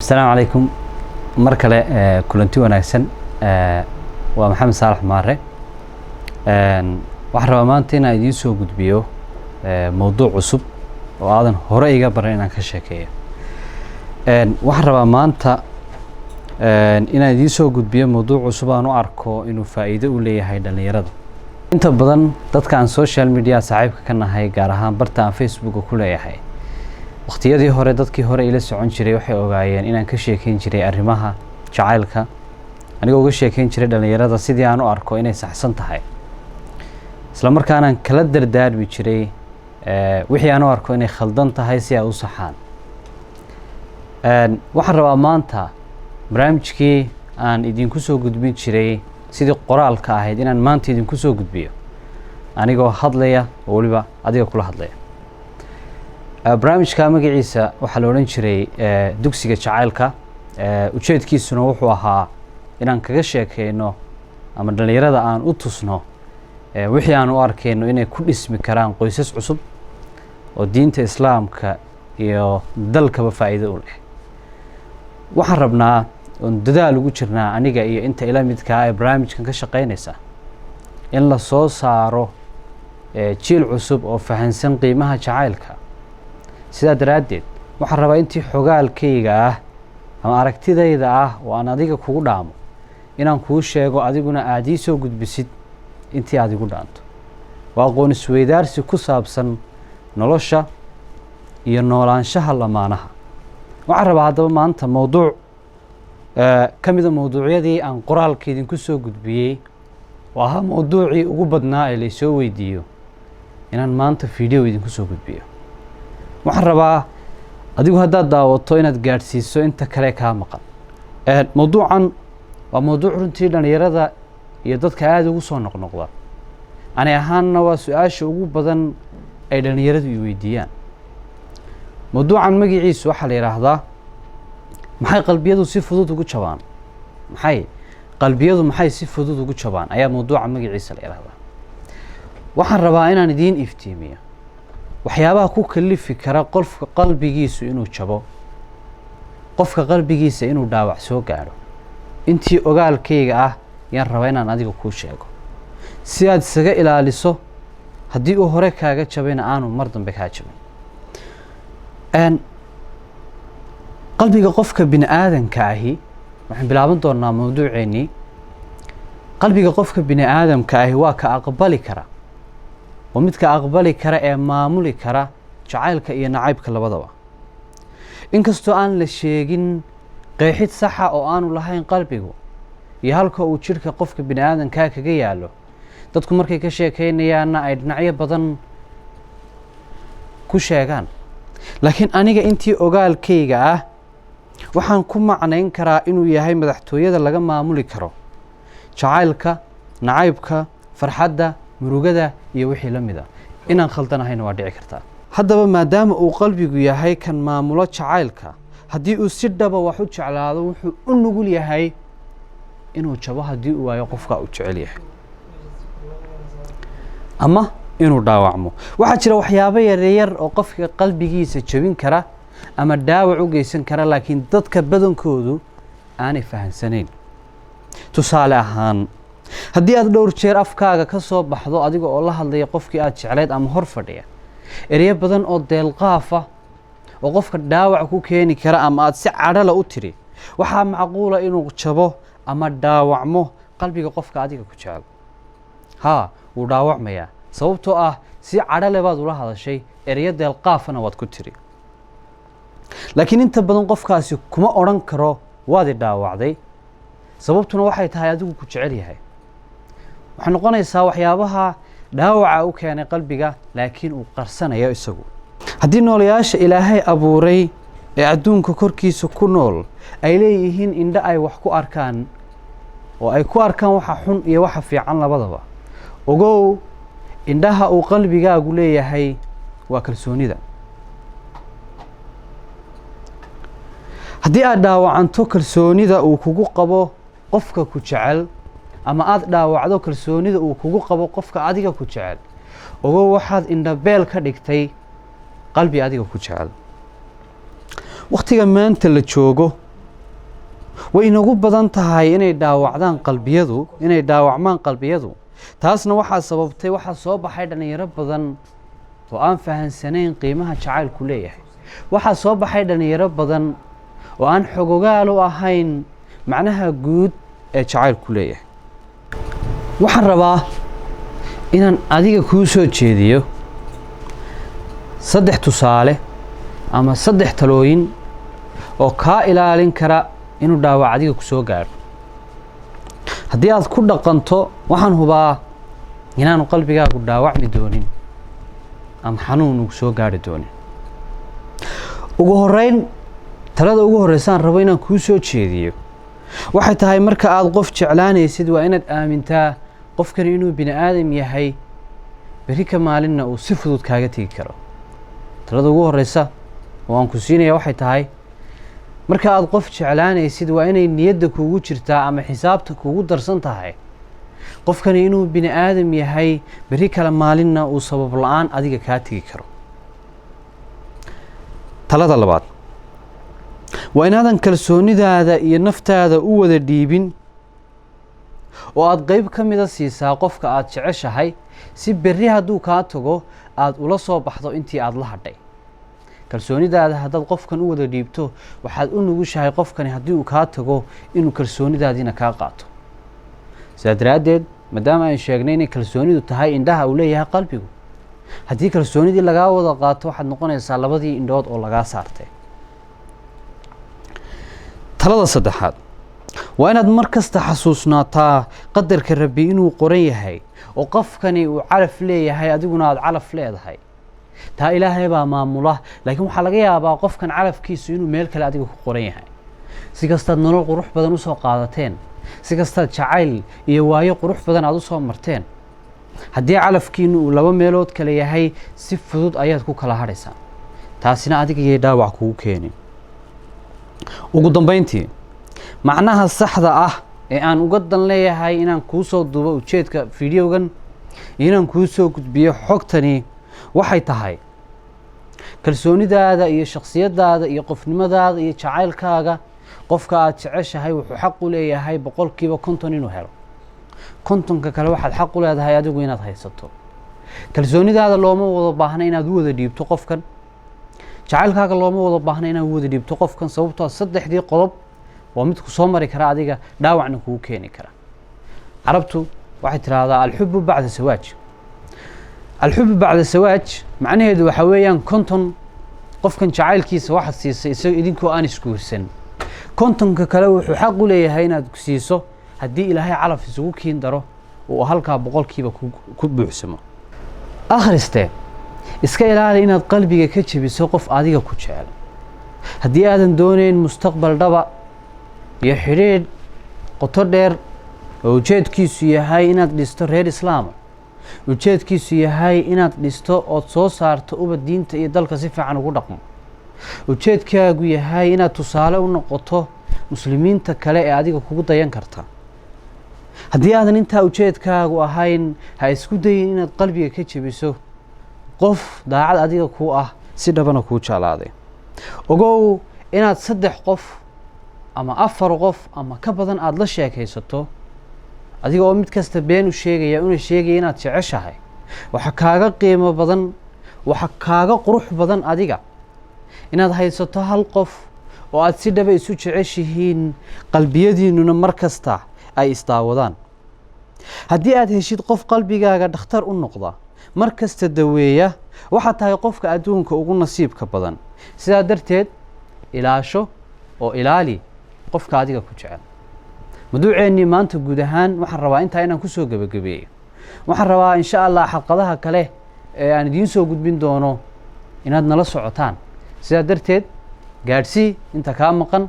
السلام عليكم مركلة كلنتي وناكسن ومحمد صالح مارة وحرا مانتينا idiin soo gudbiyo موضوع cusub oo aadan hore iga baran inaan ka sheekeeyo waxaan rabaa maanta inaan idiin soo gudbiyo موضوع cusub aan u arko inuu faa'iido u leeyahay dhalinyarada inta badan dadka aan social media saaxiibka ka nahay gaar ahaan barta aan Facebook ku leeyahay waqtiyadii hore dadkii hore ila socon jiray waxay ogaayeen inaan ka sheekeyn jiray arrimaha jacaylka anigoo uga sheekeyn jiray dhalinyarada sidii aan u arko inay saxsan tahay isla markaana kala dardaarmi jiray wixii aan u arko inay khaldan tahay si ay u saxaan waxaan rabaa maanta barnaamijkii aan idinku soo gudbin jiray sidii qoraalka ahayd inaan maanta idinku soo gudbiyo anigoo hadlaya oo waliba adiga kula hadlaya barnaamijka magaciisa waxaa la oran jiray dugsiga jacaylka ujeedkiisuna wuxuu ahaa inaan kaga sheekeyno ama dhalinyarada aan u tusno wixii aan u arkeyno inay ku dhismi karaan qoysas cusub oo diinta islaamka iyo dalkaba faa'iido u leh waxaan rabnaa oo dadaal ugu jirnaa aniga iyo inta ila midka ah barnaamijkan ka shaqeynaysa in la soo saaro jiil cusub oo fahansan qiimaha jacaylka sidaa daraaddeed waxaan rabaa intii xogaalkayga ah ama aragtidayda ah oo aan adiga kugu dhaamo inaan kuu sheego adiguna aad ii soo gudbisid intii aad igu dhaanto waa aqoon isweydaarsi ku saabsan nolosha iyo noolaanshaha lamaanaha waxaan rabaa haddaba maanta mowduuc ka mida mowduucyadii aan qoraalka idinku soo gudbiyey oo ahaa mowduucii ugu badnaa ee laysoo weydiiyo inaan maanta video idinku soo gudbiyo waxaan rabaa adigu haddaad daawato inaad gaadhsiiso inta kale kaa maqan mowduucan waa mowduuc runtii dhalinyarada iyo dadka aada ugu soo noqnoqda ani ahaanna waa su-aasha ugu badan ay dhalinyaradu i weydiiyaan mowduucan magaciisu waxaa la yidhaahdaa maxay qalbiyadu si fudud ugu jabaan maxay si fudud ugu jabaan ayaa mowduuca magaciisa la yidhaahdaa waxaan rabaa inaan idiin iftiimiyo waxyaabaha ku kalifi kara qofka qalbigiisu inuu jabo qofka qalbigiisa inuu dhaawac soo gaadho intii ogaalkayga ah yaan rabaa inaan adiga kuu sheego si aad isaga ilaaliso haddii uu hore kaaga jabayna aanu mar dambe kaa jabin qalbiga qofka bini aadanka ahi waxaan bilaaban doonaa mowduuceennii qalbiga qofka bini aadamka ahi waa ka aqbali kara oo midka aqbali kara ee maamuli kara jacaylka iyo nacaybka labadaba inkastoo aan la sheegin qeexid saxa oo aanu lahayn qalbigu iyo halka uu jidhka qofka bini aadankaa kaga yaalo dadku markay ka sheekeynayaanna ay dhinacyo badan ku sheegaan laakiin aniga intii ogaalkayga ah waxaan ku macnayn karaa inuu yahay madaxtooyada laga maamuli karo jacaylka nacaybka farxadda murugada iyo wixii la mid ah inaan khaldanahayna waa dhici kartaa haddaba maadaama uu qalbigu yahay kan maamulo jacaylka haddii uu si dhaba wax u jeclaado wuxuu u nugul yahay inuu jabo haddii uu waayo qofka uu jecel yahay ama inuu dhaawacmo waxaa jira waxyaabo yaryar oo qofka qalbigiisa jabin kara ama dhaawac u geysan kara laakiin dadka badankoodu aanay fahansanayn tusaale ahaan haddii aad dhowr jeer afkaaga ka soo baxdo adiga oo la hadlaya qofkii aad jeclayd ama hor fadhiya ereyo badan oo deelqaafa oo qofka dhaawac ku keeni kara ama aad si cadhala u tiri waxaa macquula inuu jabo ama dhaawacmo qalbiga qofka adiga ku jecel wuu dhaawacmayaa sababtoo ah si cadhale baad ula hadashay ereyo deelqaafana waad ku tiri laakiin inta badan qofkaasi kuma odhan karo waad i dhaawacday sababtuna waxay tahay adigu ku jecel yahay waxay noqonaysaa waxyaabaha dhaawaca u keenay qalbiga laakiin uu qarsanayo isagu haddii noolayaasha ilaahay abuuray ee adduunka korkiisa ku nool ay leeyihiin indho ay wax ku arkaan oo ay ku arkaan waxa xun iyo waxa fiican labadaba ogow indhaha uu qalbigaagu leeyahay waa kalsoonida haddii aad dhaawacanto kalsoonida uu kugu qabo qofka ku jecel ama aad dhaawacdo kalsoonida uu kugu qabo qofka adiga ku jecel ogow waxaad indhabeel ka dhigtay qalbi adiga ku jecel waqtiga maanta la joogo way inagu badan tahay inay dhaawacmaan qalbiyadu taasna waxaa sababtay waxaa soo baxay dhalinyaro badan oo aan fahansanayn qiimaha jacaylku leeyahay waxaa soo baxay dhalinyaro badan oo aan xogogaal u ahayn macnaha guud ee jacaylku leeyahay waxaan rabaa inaan adiga kuu soo jeediyo 3 tusaale ama 3 talooyin oo kaa ilaalin kara inuu dhaawac adiga ku soo gaaro haddii aad ku dhaqanto waxaan hubaa inaanu qalbigaagu dhaawacmi doonin ama xanuun ugu soo gaari doonin ugu horeyn talada ugu horeysaan rabo inaan kuu soo jeediyo waxay tahay marka aad qof jeclaanaysid waa inaad aamintaa qofkani inuu bini aadam yahay beri ka maalinna uu si fudud kaaga tegi karo talada ugu horeysa oo aan ku siinaya waxay tahay marka aad qof jeclaanaysid waa inay niyadda kuugu jirtaa ama xisaabta kuugu darsan tahay qofkani inuu bini aadam yahay beri kale maalinna uu sabab la-aan adiga kaa tegi karo talada labaad waa inaadan kalsoonidaada iyo naftaada u wada dhiibin oo aad qayb ka mida siisaa qofka aad jeceshahay si berri hadduu kaa tago aad ula soo baxdo intii aad la hadhay kalsoonidaada haddaad qofkan u wada dhiibto waxaad u nugushahay qofkani haddii uu kaa tago inuu kalsoonidaadiina kaa qaato sidaa daraaddeed maadaama aan sheegnay inay kalsoonidu tahay indhaha uu leeyahay qalbigu haddii kalsoonidii lagaa wada qaato waxaad noqonaysaa labadii indhood oo lagaa saartay talada saddexaad waa inaad mar kasta xasuusnaataa qadarka rabbi inuu qoran yahay oo qofkani uu calaf leeyahay adiguna aad calaf leedahay taa ilaahay baa maamula laakiin waxaa laga yaabaa qofkan calafkiisu inuu meel kale adiga ku qoran yahay si kastaad nolol qurux badan usoo qaadateen si kastaad jacayl iyo waayo qurux badan aad usoo marteen haddii calafkiinu uu 2 meelood kale yahay si fudud ayaad ku kala hadhaysaa taasina adiga iyo dhaawac kugu keenin ugu dambeyntii macnaha saxda ah ee aan uga dan leeyahay inaan kuu soo duubo ujeedka fiidiyogan iyo inaan kuu soo gudbiyo xogtani waxay tahay kalsoonidaada iyo shakhsiyadaada iyo qofnimadaada iyo jacaylkaaga qofka aad jeceshahay wuxuu xaq u leeyahay 50% inuu helo 50 kale waxaad xaq u leedahay adigu inaad haysato kalsoonidaada looma wada baahna inaad u wada dhiibto qofkan jacaylkaaga looma wada baahna inaad u wada dhiibto qofkan sababtoo 3dii qodob waa mid ku soo mari kara adiga dhaawacna kugu keeni kara carabtu waxay tiraahdaa alxubbu bacda sawaaj alxubbu bacda sawaaj macnaheedu waxa weeyaan 50 qofkan jacaylkiisa waxaad siisay isagoo idinkoo aan isguursan 50 kale wuxuu xaq u leeyahay inaad siiso haddii ilaahay calaf isugu kiin daro oo halkaa 100% ku buuxsamo akhriste iska ilaali inaad qalbiga ka jabiso qof adiga ku jecel haddii aadan doonayn mustaqbal dhaba iyo xidhiidh qoto dheer oo ujeedkiisu yahay inaad dhisto reer islaama ujeedkiisu yahay inaad dhisto ood soo saarto ubad diinta iyo dalka si fiican ugu dhaqmo ujeedkaagu yahay inaad tusaale u noqoto muslimiinta kale ee adiga kugu dayan karta haddii aadan intaa ujeedkaagu ahayn ha isku dayin inaad qalbiga ka jabiso qof daacad adiga kuu ah si dhabana kuu jeclaaday ogow inaad 3 qof ama 4 qof ama ka badan aad la sheekaysato adiga oo mid kasta been u sheegaya inaad jeceshahay waxa kaaga qiimo badan waxa kaaga qurux badan adiga inaad haysato hal qof oo aad si dhab isu jeceshihiin qalbiyadiinuna mar kasta ay isdaawadaan haddii aad heshid qof qalbigaaga dhakhtar u noqda mar kasta daweeya waxa tahay qofka adduunka ugu nasiibka badan sidaa darteed ilaasho oo ilaali qofka adiga ku jecel mawduuceennii maanta guud ahaan waxaan rabaa intaa inaan kusoo gabagabeeyo waxaan rabaa insha allah xalqadaha kale ee aan idiin soo gudbin doono inaad nala socotaan sidaa darteed gaadhsii inta kaa maqan